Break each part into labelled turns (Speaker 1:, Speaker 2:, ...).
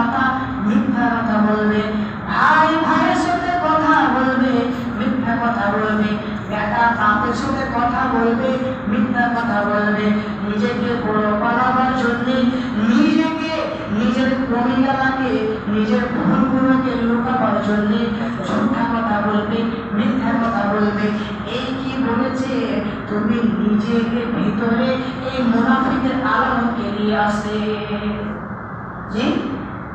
Speaker 1: মাতা মিথ্যা কথা বলবে, ভাই ভাইয়ের সাথে কথা বলবে, মিথ্যা কথা বলবে, বেটা বাপের সাথে কথা বলবে, মিথ্যা কথা বলবে, নিজেকে বড় বানাবার জন্য নিজেকে নিজের কমিয়ালাকে নিজের ভুলগুলোকে লুকাবার জন্য মিথ্যা কথা বলবে, মিথ্যা কথা বলবে। এই কি বলেছে? তুমি নিজেকে ভিতরে এই মুনাফিকের আলামতকে নিয়ে আসে। জি,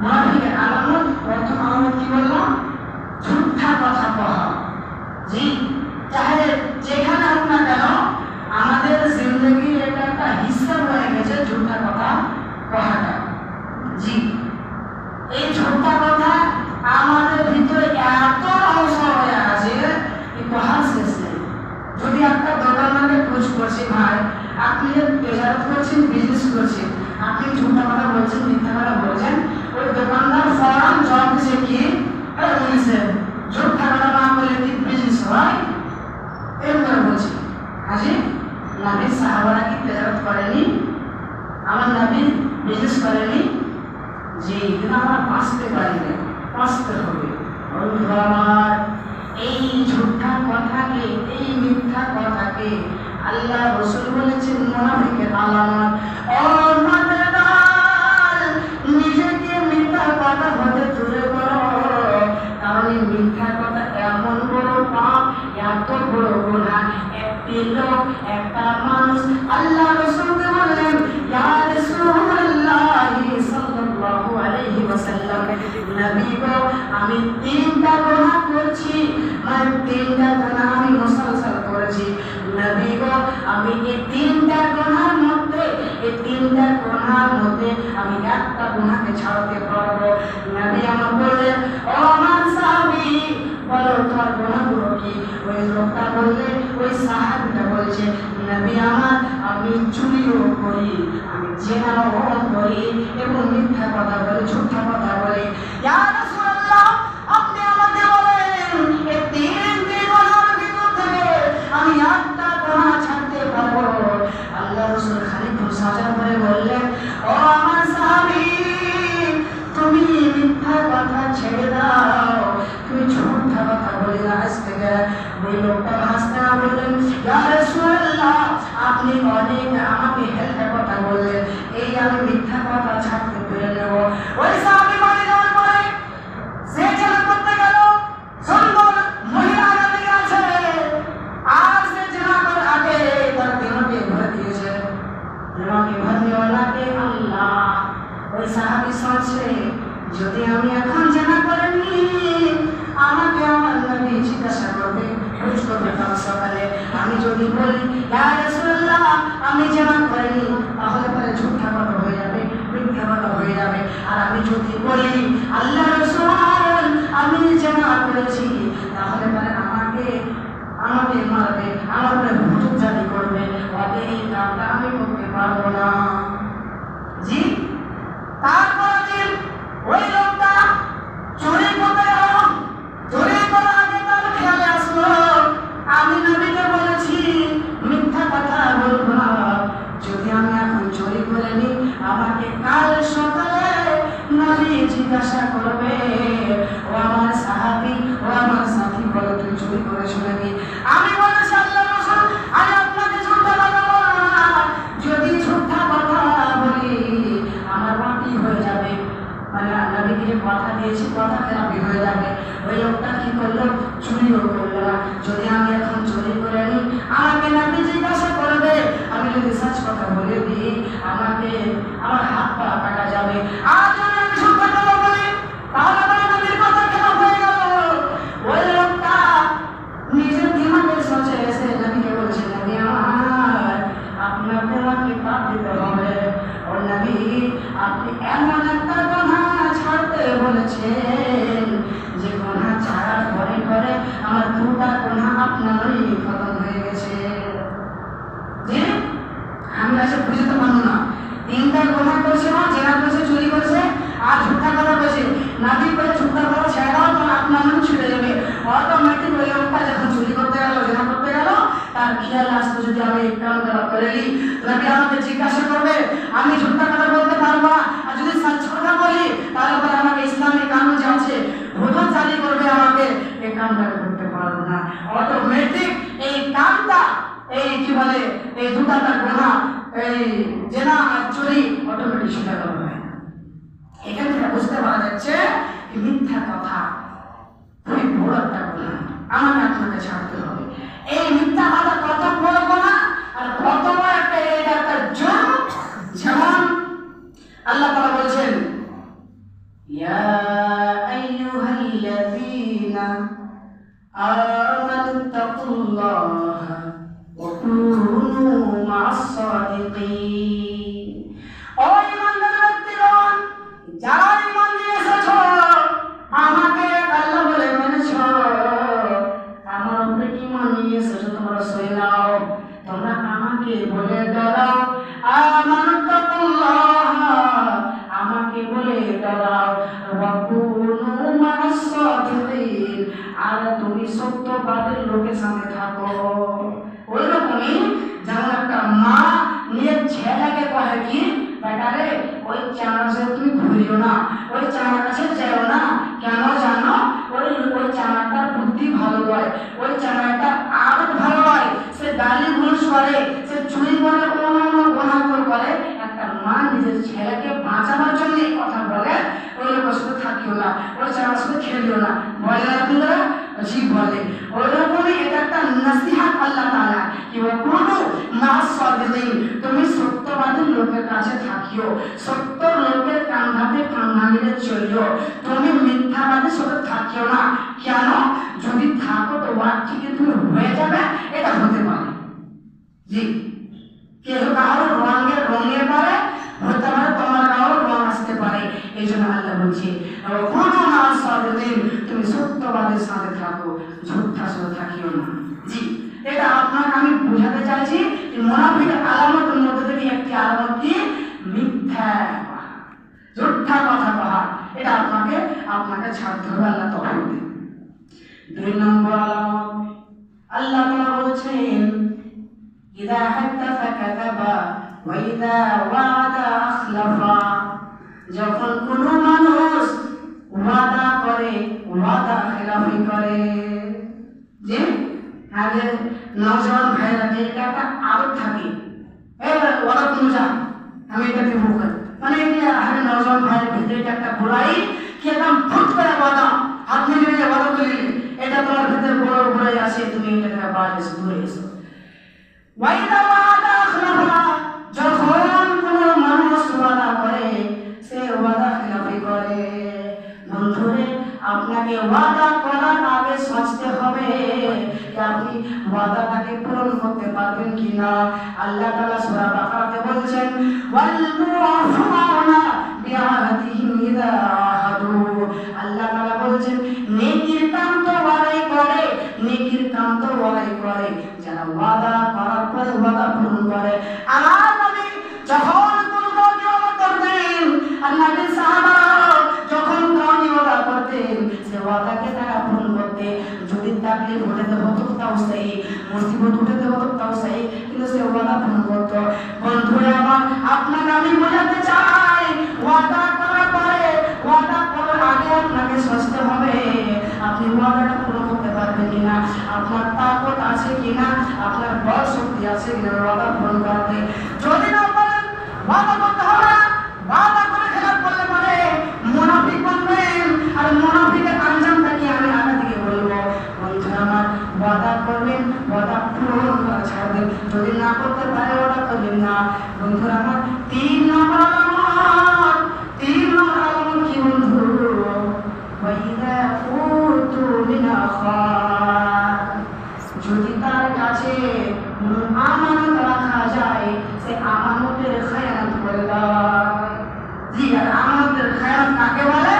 Speaker 1: মুনাফিকের আলামত, প্রথম আলামত কি বললাম? মিথ্যা কথা বলা। জি, চাহে যেখানে হোক না কেন আমাদের জিন্দগির এটা একটা হিস্সা হয়ে গেছে মিথ্যা কথা বলাটা। জি, এই ঝুঠা কথা আমাদের ভিতরে এত অংশ হয়ে আছে বলার শেষ নেই। যদি একটা দোকানদারকে খোঁজ করছি, ভাই আপনি যে তেজারত করছেন, বিজনেস করছেন, আপনি ঝুঠা কথা বলছেন, মিথ্যা কথা বলছেন, ওই দোকানদার ফরান জবাব দিচ্ছে কি? ঝুঠা কথা না বলে কি বিজনেস হয়? এরকম বলছি। আজি নবী সাহাবারা কি তেজারত করেনি? আমার নবী বিজনেস করেনি? জি, কিন্তু আমরা বাঁচতে পারি না, বাঁচতে হবে। আমার এই ঝুঠা কথাকে, এই মিথ্যা কথাকে আল্লাহ রাসূল বলেছেন মুনাফিকের আলামত। নিজেকে মিথ্যা কথা হতে দূরে করো, কারণ এই মিথ্যা কথা এমন বড় পাপ, এত বড় গুনাহ। একটি লোক, একটা মানুষ আল্লাহ রাসূলকে বললেন, ইয়া রাসূলুল্লাহ সাল্লাল্লাহু আলাইহি ওয়াসাল্লাম, নবী গো আমি তিনটা গুনাহ করছি, মানে তিনটা গুনাহ আমি মুসলসল করেছি। নবী গো আমি এই তিনটা গুনাহের মধ্যে, এই তিনটা গুনাহের মধ্যে আমি একটা গুনাহকে ছাড়তে পারবো। নবী আমার বললেন, ও আমার সাহাবী বলো তোমার গুনাহগুলো কি? ওই লোকটা বললে, ওই সাহাবীটা বলছে, নবী আমার আমি চুরিও করি, আমি জেনাও করি এবং মিথ্যা কথা বলি, ঝুঠা কথা বলি। ইয়া রাসূলুল্লাহ আপনি আমাকে বলেন এই তিনটি গুনাহের ভিতর থেকে আমি একটা গুনাহ ছাড়তে পারবো? আল্লাহ রাসূল খানিকক্ষণ সাজা করে বললেন, ও আমার সাহাবী তুমি মিথ্যা কথা ছেড়ে দাও, তুমি ঝুঠা কথা বলি না আজ থেকে। ওই লোকটা হাসতে বললেন, ইয়া রাসূলুল্লাহ আপনি অনেক আমাকে হেলকা কথা বললেন, এই আমি মিথ্যা কথা ছাড়তে পেরে নেব। ওই সাহাবী বাড়ি যাওয়ার পরে সে জেনা করতে গেল, সুন্দর মহিলা আগে আছে, আর সে জেনা করে আগে তার দেহকে ভরে দিয়েছে। দেহকে ভরনেওয়ালাকে আল্লাহ। ওই সাহাবী শুনছে, যদি আমি এখন জেনা করিনি আমাকে আমার নবী জিজ্ঞাসা করবে, খোঁজ করবে কাল সকালে। আমি যদি বলি ইয়া রাসূলুল্লাহ আমি জেনা করিনি, তাহলে পরে ঝুঠা কথা হয়ে যাবে, মিথ্যা কথা হয়ে যাবে। আর আমি যদি বলি আল্লাহ রাসূল আমি জেনা করেছি, তাহলে পরে আমাকে মারবে, আমার উপরে হুজুর জারি করবে। তবে এই কাজটা আমি করতে পারবো না। জি, তারপর দিন ওই লোকটা চুরি করতে গেল। চুরি করার আগে তার খেয়ালে আসলো আমি নবীকে বলেছি মিথ্যা কথা বলবো না, যদি আমি এখন চুরি করে নি আমাকে কাল সকালে নবী জিজ্ঞাসা করবে, ও আমার সাহাবী, ও আমার সাথী বলো তুই চুরি করেছো নাকি? আমি বলেছি আল্লাহ রাসূল আমি আপনাকে ঝুঠা কথা বলবো না, যদি ঝুঠা কথা বলি আমার বাকি হয়ে যাবে, মানে নবীকে কথা দিয়েছি কথা খেলাপি হয়ে যাবে। ওই লোকটা কি করলো? চুরিও করলো না। যদি আমি এখন চুরি করে নি আমাকে নবী জিজ্ঞাসা করবে, আমি যদি সত্য কথা বলে দিই আমাকে আমার হাত পা কাটা যাবে। আর যদি আমি ঝুঠা কথা বলি তাহলে আমার নবীর কথা খেলাপ হয়ে গেল। ওই লোকটা নিজের দিমাগের সোচে এসে নবীকে বলছে, নবী আমার আপনাকে আমাকে পাপ দিতে হবে। ও নবী আপনি এমন একটা গুনাহ ছাড়তে বলেছেন যে গুনাহ ছাড়ার পরে পরে আমার দুটা গুনাহ আপনারই খতম হয়ে গেছে। জি, আমরা সে বুঝতে পারবো না। তিনটা গুনাহ করেছে, না জেনা করেছে, চুরি করেছে আর ঝুঠা কথা বলেছে। নবী করে ঝুঠা কথা ছেড়ে দাও তো আপনার মন ছুটে যাবে। অটোমেটিক ওই লোকটা যখন চুরি করতে গেল, জেনা করতে গেল, তার খেয়াল আসতো যদি আমি কাম করে নিই নবী আমাকে জিজ্ঞাসা করবে, আমি ঝুঠা কথা বলতে পারবো না। আর যদি সত্য কথা বলি তাহলে কি বলে এই দুটাটা গুনাহ, এই জেনা আর চুরি অটোমেটিক সেটা করা হয়। এখান থেকে বুঝতে পারা যাচ্ছে মিথ্যা কথা খুবই বড় একটা গুনাহ, আমাকে আপনাকে ছাড়তে হবে। এই মিথ্যা কথা কত বড় গুনাহ আর কত বড় একটা এটা একটা জুলম। যেমন আল্লাহ তাআলা বলেছেন, ইয়া আইয়ুহাল্লাযীনা আমানু তাকুল্লাহা ওয়া কুনু মা'আস সাদিকিন। ও ঈমানদার ব্যক্তিগণ, যারা ঈমান নিয়ে এসেছো, আমাকে আল্লাহ বলে মেনেছো, আমার উপরে ঈমান নিয়ে এসেছো, তোমরা সই নাও, তোমরা আমাকে বলে ডরাও, আমানু তাকুল্লাহা, আমাকে বলে ডরাও, ওয়া কুনু মা'আস সাদিকিন, আর তুমি সত্যবাদীর লোকের সাথে থাকো। ওইরকমই যেমন একটা মা নিজের ছেলেকে কহে কি, বেটারে ওই চানার সাথে তুমি ঘুরিও না, ওই চানার কাছে যাও না, কেন জানো, ওই চানাটার বুদ্ধি ভালো হয়, ওই চানাটার আদত ভালো হয়, সে গালি গুলস করে, সে চুরি করে, অন্য গুনাহ করে। একটা মা নিজের ছেলেকে বাঁচানোর জন্য এই কথা বলে, ওই লোকের সাথে থাকিও না, ওই চানার সাথে খেলিও না, বলে না আপনারা? জি বলে। ওইরকমই এটা একটা নসিহত আল্লাহ তাআলা কি বলবো, মা'আস সাদিকিন, তুমি সত্যবাদী লোকের কাছে থাকিও, সত্য লোকের কাঁধাতে কাঁধা মিলে চলিও, তুমি মিথ্যাবাদীর সাথে থাকিও না। কেন? যদি থাকো তো ওয়ার থেকে তুমি হয়ে যাবে, এটা হতে পারে। জি, কেউ কারোর রঙের পারে হতে পারে, তোমার কারোর রং আসতে পারে। এই জন্য আল্লাহ বলছে, কোনো মা'আস সাদিকিন, তুমি সত্যবাদীর সাথে থাকো, ঝুঠার সাথে থাকিও না। জি, এটা আপনাকে আমি বোঝাতে চাইছি যে মুনাফিকের আলামতের মধ্যে থেকে একটি আলামত কি, মিথ্যা কথা, ঝুঠা কথা বলা। এটা আপনাকে ছাড়তে হবে, আল্লাহ তৌফিক দেন। 2 নম্বর আলামত, আল্লাহ তাআলা বলেছেন, ইযা হাদাসা কাযাবা ওয়া ইযা ওয়া'আদা আখলাফা, যখন কোনো মানুষ ওয়াদা করে, ওয়াদা খেলাফি করে। যে আগে নওজওয়ান ভাইরা এটা একটা আদত থাকে, ওরা কোনো যা আমি এটা দেবো, মানে আগে নওজওয়ান ভাইয়ের ভিতরে এটা একটা বুড়াই কি একদম ফুট করে ওয়াদা, হাত মিলিয়ে ওয়াদা করলে এটা তোমার ভিতরে বড় বুড়াই আছে, তুমি এটা থেকে বাইরে এসে দূরে এসো। ওয়াইদা ওয়াদা আখলাফা, যখন কোনো মানুষ ওয়াদা করে, সে ওয়াদা খেলাফি করে। বন্ধুরে, আপনাকে ওয়াদা করার আগে সোচতে হবে আপনি ওয়াদাটাকে পূরণ করতে পারবেন কিনা। আল্লাহ তাআলা সূরা বাকারাতে বলছেন, ওয়াল মুআফুনা বিআহদিহিম ইযা আহাদু, আল্লাহ তাআলা বলছেন নেকির কাম তো ওরাই করে, নেকির কাম তো ওরাই করে যারা ওয়াদা করার পরে ওয়াদা পূরণ করে। আমার নবী যখন কোনো ওয়াদা করতেন, আর নবীর সাহাবারা যখন কোনো ওয়াদা করতেন, সে ওয়াদাকে তারা পূরণ করতে, যদি তাকলিফ উঠাতে হতো তাও সেই, মুসিবত উঠাতে হতো তাও সেই, কিন্তু সে ওয়াদা পূরণ করত। বন্ধুরা আমার, আপনাকে আমি বোঝাতে চাই, ওয়াদা করার পরে, ওয়াদা করার আগে আপনাকে সোচতে হবে আপনি ওয়াদাটা পূরণ করতে পারবেন কিনা, আপনার তাকত আছে কিনা, আপনার বল শক্তি আছে কিনা ওয়াদা পূরণ করতে। যদি না পারেন, ওয়াদা করতে হবে না, ওয়াদা করে খেলাপ করলে পরে মুনাফিক বনবেন। আর মুনাফিকের আঞ্জামটা কি আমি আগে থেকে বলবো। বন্ধুরা আমার, ওয়াদা করবেন, ওয়াদা পূরণ করা ছাড়বেন, যদি না করতে পারে ওয়াদা করবেন না। বন্ধুরা আমার, 3 নম্বর আলামত, 3 নম্বর আলামত কি বন্ধু, ওয়াইদা উতু মিন আখার, যদি তার কাছে আমানত রাখা যায়, সে আমানতের খেয়ানত করে দেয়। জি, আর আমানতের খেয়ানত কাকে বলে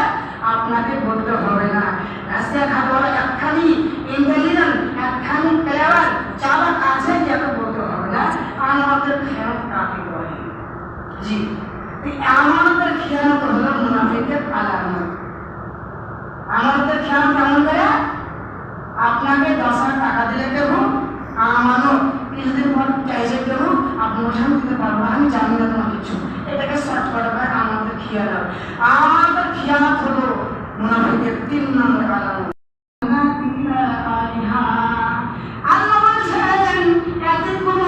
Speaker 1: আপনাকে বলতে হবে না। রাশিয়া খাতে বলে একখানি ইন্টেলিজেন্ট, একখানি ক্লেভার, চালাক আছে যেটা বলতে হবে না আমানতের খেয়ানত কাকে বলে। জি, আমানতের খেয়ানত হলো মুনাফিকের আলামত। আমানতের খেয়ানত কেমন করে, আপনাকে 10,000 টাকা দিলে কেউ আমানত, কিছুদিন পর চাইছে কেউ আপনি ওঠান দিতে পারবো না, আমি জানি না তোমার কিছু, এটাকে শর্ট করা হয় আমাদের খিয়ানত। আমাদের খিয়ানত হলো মুনাফিকের 3 নম্বর আলামত। আল্লাহ বলেছেন, একদিন কোনো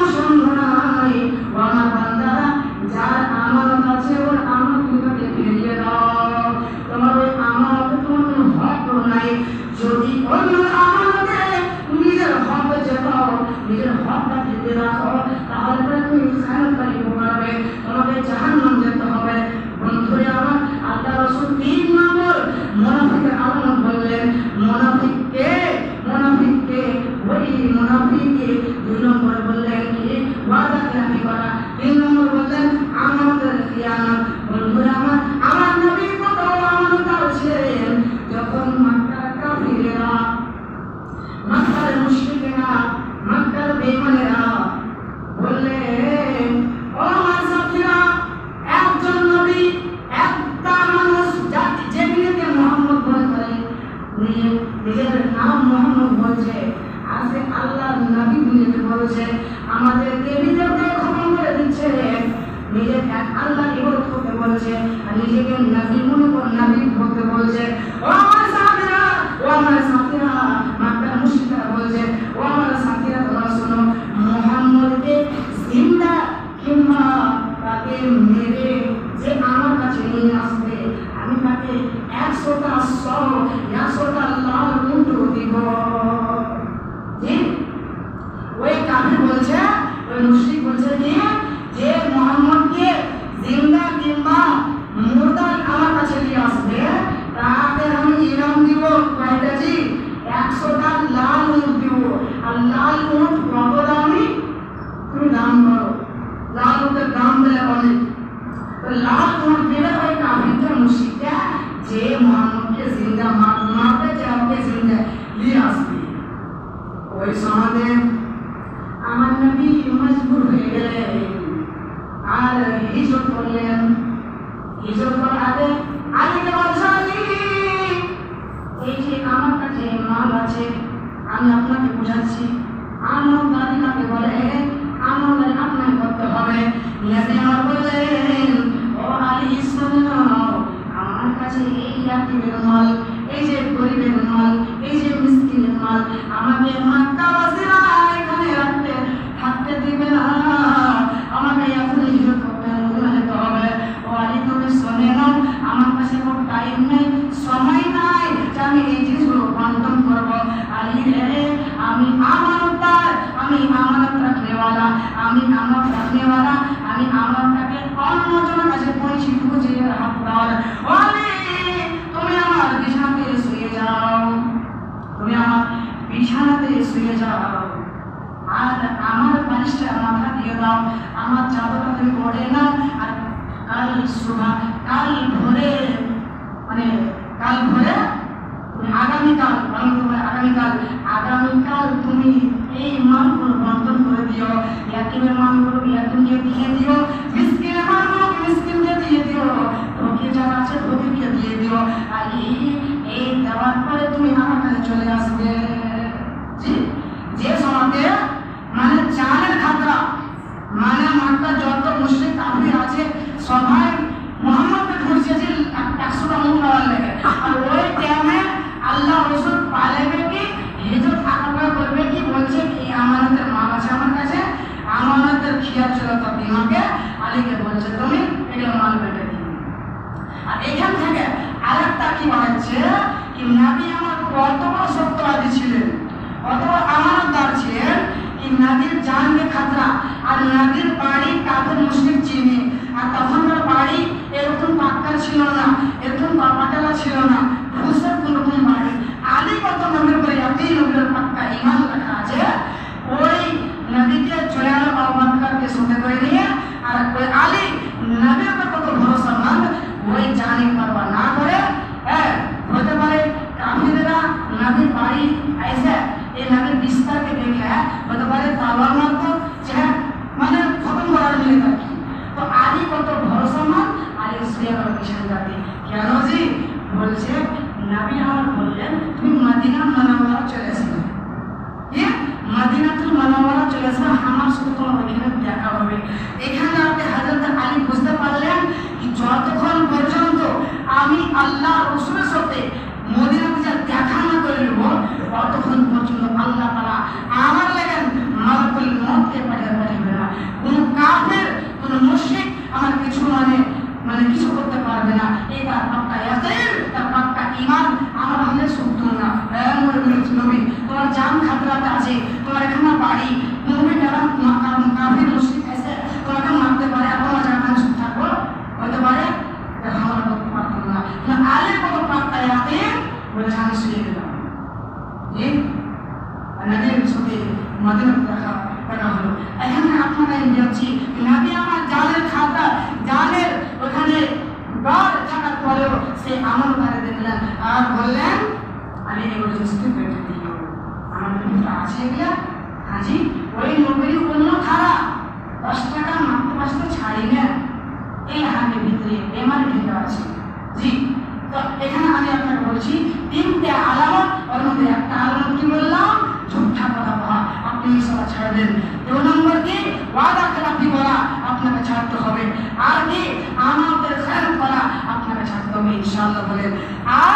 Speaker 1: রাখো, তাহলে পরে তুমি খায়রাতকারী হবে, তোমাকে জাহান্নাম যেতে হবে। বন্ধুরে আমার, আল্লাহ রাসূল 3 নম্বর মুনাফিকের আলামত বললেন। মুনাফিককে ওই মুনাফিককে 2 নম্বরে বললেন কি ওয়াদা খিলাফি করা, 3 নম্বর বললেন আমানতের খিয়ানত। বন্ধুরে আমার, আমার নবী কত আমানতদার ছিলেন। যখন মক্কার কাফিরেরা, মক্কার মুশরিকেরা, মক্কার বেঈমানেরা বললেন, ও আমার সাথীরা, একজন নবী, একটা মানুষ যেদিনকে মোহাম্মদ বলে করে নিজের নাম মোহাম্মদ বলছে, আজকে আল্লাহর নবী নিজেকে বলছে, আমাদের দেবী দেবতাকে খতম করে দিচ্ছে, নিজেকে আল্লাহ ইবাদত করতে বলছে, আর নিজেকে নবী মনে করে নবী বলতে বলছে। ও আমার সাথীরা, মক্কার মুশরিকরা বলছে, ও আমার সাথীরা, তোমরা শোনো, মুহাম্মদকে জিন্দা কিংবা তাকে মেরে যে আমার কাছে নিয়ে আসবে, আমি তাকে 100টা লাল উট দিব। জি, ওই কাফির বলছে, ওই মুশরিক বলছে কি যে মুহাম্মদকে জিন্দা কিংবা মুর্দা আমার কাছে নিয়ে আসবে, তাকে আমি ইনাম দিব কয়টা? জি, 100টা লাল উট দিব। আর লাল উট কত দামি? তুমি দাম করো, লাল উটের দাম বলে অনেক। তো লাল উট দিলে ওই কাফিরটা মুশরিকটা যে মুহাম্মদকে জিন্দা মারবে, যে আমাকে জিন্দা নিয়ে আসবে। ওই সময় আমার নবী মজবুর হয়ে গেলেন আর হিজরত করলেন। হিজরত করার আগে আলীকে বলছেন, এই যে আমার কাছে মাল আছে, আমি আপনাকে বুঝাচ্ছি, আমানতদারি কাকে বলে, আমানতদারি আপনাকে করতে হবে। নবী আমার বললেন, ও আলী শুনো, আমার কাছে এই ইয়াতীমের মাল, এই যে গরিবের মাল, এই যে মিসকিনের মাল, আমাকে মক্কাবাসীরা এখানে থাকতে দিবে না, আমাকে এখন হিজরত করতে হবে। ও আলী তুমি শুনে নাও, আমার কাছে কোনো টাইম নেই, সময় নাই যে আমি এই জিনিসগুলো বন্টন করবো। আলী রে, আমি আমানতদার, আমি আমানত রাখনেওয়ালা, আমি আমানতটাকে অন্যজনের কাছে পৌঁছে বুঝে রাখবার। আলী, তুমি আমার বিছানাতে শুয়ে যাও, তুমি আমার বিছানাতে শুয়ে যাও, আর আমার বালিশটা মাথা দিয়ে দাও, আমার চাদরটা তুমি ওড়ে নাও, আর কাল ভোরে আগামীকাল তুমি এই মালগুলো বন্টন করে দিও। ইয়াতীমের মালগুলো ইয়াতীমকে দিয়ে দিও, মিসকিনের মালগুলো মিসকিনকে দিয়ে দিও, ফকির যারা আছে ফকিরকে দিয়ে দিও। আর এই দেওয়ার পরে তুমি আমার কাছে চলে আসবে। যে সমাজে মানে চালের খাতরা, মানে মক্কার যত মুশরিক কাফির আছে সবাই মুহাম্মদকে খুঁজছে যে 100টা মুখ নেওয়ার লেগে। আর ওই টাইমে আল্লাহ রাসূল পালাবে কি, হিজরত আকাবা করবে কি, বলছে কি আমানতের মাল আছে আমার কাছে, আমানতের খিয়াল ছিল তার দিমাগে। আলীকে বলছে তুমি এগুলো মাল বেটে দিও। আর এখান থেকে আরেকটা কি বাড়ছে কি, নবী আমার কত বড় সত্যবাদী ছিলেন, কত বড় আমানতদার ছিলেন, কি নবীর জানকে খাতরা। আর নবীর বাড়ি কাফের মুশরিক চিনে, আর তখনকার বাড়ি এরকম পাক্কা ছিল না, এরকম পাটালা ছিল না, ফুসের কোনরকম বাড়ি। আলী কত নবীর করে এতই নবীর পাক্কা ঈমান রাখা আছে, ওই নবীকে চলে আলো আবু বকরকে সাথে করে নিয়ে, আর ওই আলী নবীর উপর কত ভরসামন্দ, ওই জানি পারবা না করে হতে পারে কাফিররা নবীর বাড়ি এসে এই নবীর বিস্তারকে দেখে হতে পারে তাওয়ার মারতো, যে মানে খতম করার নিয়ে থাকি। তো আলী কত ভরসামন্দ, আলী শুয়ে আমার পিছনে যাবে। কেন জি বলছে, নবী আমার বললেন তুমি মদিনা মুনাওয়ারা চলে এসো, মদিনাতুল মুনাওয়ারা চলে এসো, আমার সাথে তোমার ওইখানে দেখা হবে। এখানে আপনি হযরত আলী বুঝতে পারলেন কি যতক্ষণ পর্যন্ত আমি আল্লাহ রাসূলের সাথে মদিনাতে যা দেখা না করে নেব, ততক্ষণ পর্যন্ত আল্লাহ তাআলা আমার লাগেন মালাকুল মউতকে পাঠাবে না। কোনো কাফের, কোনো মুশরিক আমার কিছু মানে কিছু করতে পারবে না। এটা পাক্কা ইয়াকিন, তার পাক্কা ঈমান আমার হাতে শক্ত না। নবী, তোমার জান খাতরাতে আছে, তোমার এখানে বাড়ি, নবী যারা ইয়াকিন বলে আমি শুয়ে গেলাম। জি নবীর সাথে মদিনা দেখা হলো। এখানে আপনারা যাচ্ছি নবী আমার জালের খাতা জালের ওখানে বার থাকার পরেও সে আমল করে দেখলেন আর বললেন আমি এগুলো স্কিপ করে দিই আমার ভিতরে আছে এগুলা হাজি ওই নবীর অন্য খারাপ 10 টাকা মাত্র 5 টাকা ছাড়ি না এই হাতের ভিতরে বেমানের ভিতরে আছে। জি তো এখানে আমি আপনাকে বলছি 3টে আলামত ওর মধ্যে একটা আলামত কি বললাম ঝুঠা কথা বলা আপনি সব ছাড়বেন। 2 নম্বর কি ওয়াদা খেলাপি করা আপনাকে ছাড়তে হবে। আর কি আমাদের খেয়াল করা আপনাকে ছাড়তে হবে ইনশাআল্লাহ বলেন। আর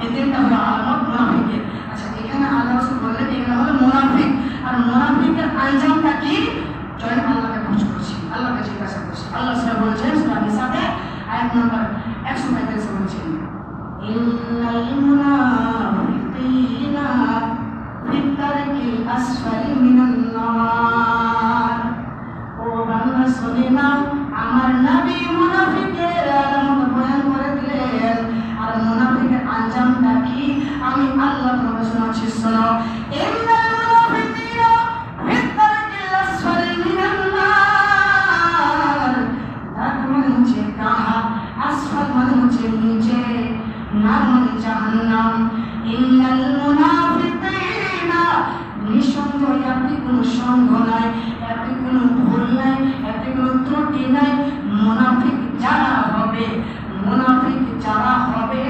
Speaker 1: এই 3টা হলো আলামত মুনাফিকের। আচ্ছা এখানে আল্লাহ রাসূল বললেন এগুলো হলো মুনাফিক। আর মুনাফিকের আঞ্জামটা কি চলেন আল্লাহকে খোঁজ করছি আল্লাহকে জিজ্ঞাসা করছি। আল্লাহ সূরা বলছেন সূরা নিসাতে আয়াত নম্বর 135 বলছেন ইন্নাল মুনাফিকিনা ফিদ দারকিল আসফালি মিনান নার। ও বান্দা শুনে নাও আমার নবী মুনাফিকের আলামত বয়ান করে দিলেন। আর মুনাফিকের আঞ্জামটা কি আমি আল্লাহ তোমাকে শোনাচ্ছি শোনো। ইন্নাল মুনাফিকিনা ফিদ দারকিল আসফালি মিনান নার। দারক মানে হচ্ছে কাহা আসফাল মানে হচ্ছে নিচে নার মানে জাহান্নাম। ইন্নাল মুনাফিকিনা নিঃসন্দেহ এতে কোনো সন্দেহ নাই এতে কোনো ভুল নাই এতে কোনো ত্রুটি নাই মুনাফিক যারা হবে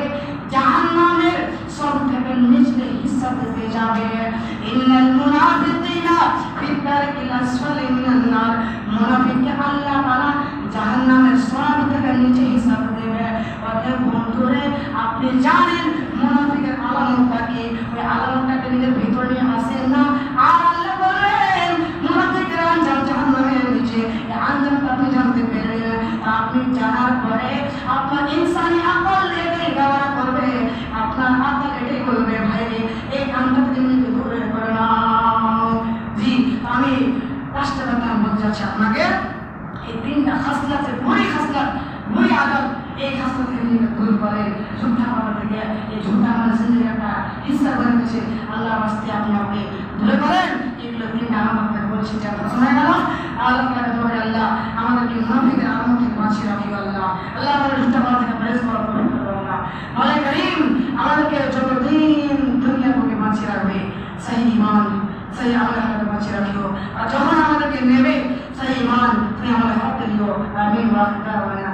Speaker 1: জাহান্নামের সব থেকে নিচে হিস্সা দিতে যাবে। ইন্নাল মুনাফিকিনা ফিদ দারকিল আসফালি মিনান নার। মুনাফিককে আল্লাহ তাআলা জাহান্নামের সব থেকে নিচে হিস্সা দেবে। অতএব বন্ধুরে আপনি জানেন মুনাফিকের আলামতটা কি ওই আলামতটাকে নিজের ভিতর নিয়ে আসেন না। আর আল্লাহ বলেন মুনাফিকের আঞ্জাম জাহান্নামের নিচে। এই আঞ্জামটা আপনি জানতে পেরেন। আপনি জানার পরে আপনার ইনসানি আকল এটাই ব্যবহার করবে আপনার আকল এটাই করবে ভাই এই আঞ্জাম থেকে নিজেকে দূরে করে নাও। জি আমি 5টা কথা বলতে চাচ্ছি আপনাকে। এই 3টা খাসলাতে বুড়ি খাসলাত বুড়ি আদত এই খাসলাত থেকে নিজেকে দূর করে ঝুঠা বলা থেকে এই ঝুঠা মানে জিন্দেগি একটা হিস্সা করে দিয়েছে আল্লাহ রাস্তায় আপনি আপনি দূরে করেন। এগুলো 3টা আলামত আপনাকে বলছি যে আপনার শোনা গেল। আল্লাহ তাআলা দোয়া আল্লাহ আমাদেরকে মুনাফিকের আলামত থেকে বাঁচিয়ে রাখিও আল্লাহ। আল্লাহ আমাদের ঝুঠা বলা থেকে পরহেজ করা তৌফিক দাও আল্লাহ। মাওলা করিম আমাদেরকে যতদিন দুনিয়ার বুকে বাঁচিয়ে রাখবে সহি ঈমান সহি আমল আমাদের বাঁচিয়ে রাখিও। আর যখন আমাদেরকে নেবে সহি ঈমান সহি আমল হাতে দিও। আমিন ওয়া আখির দাওয়ানা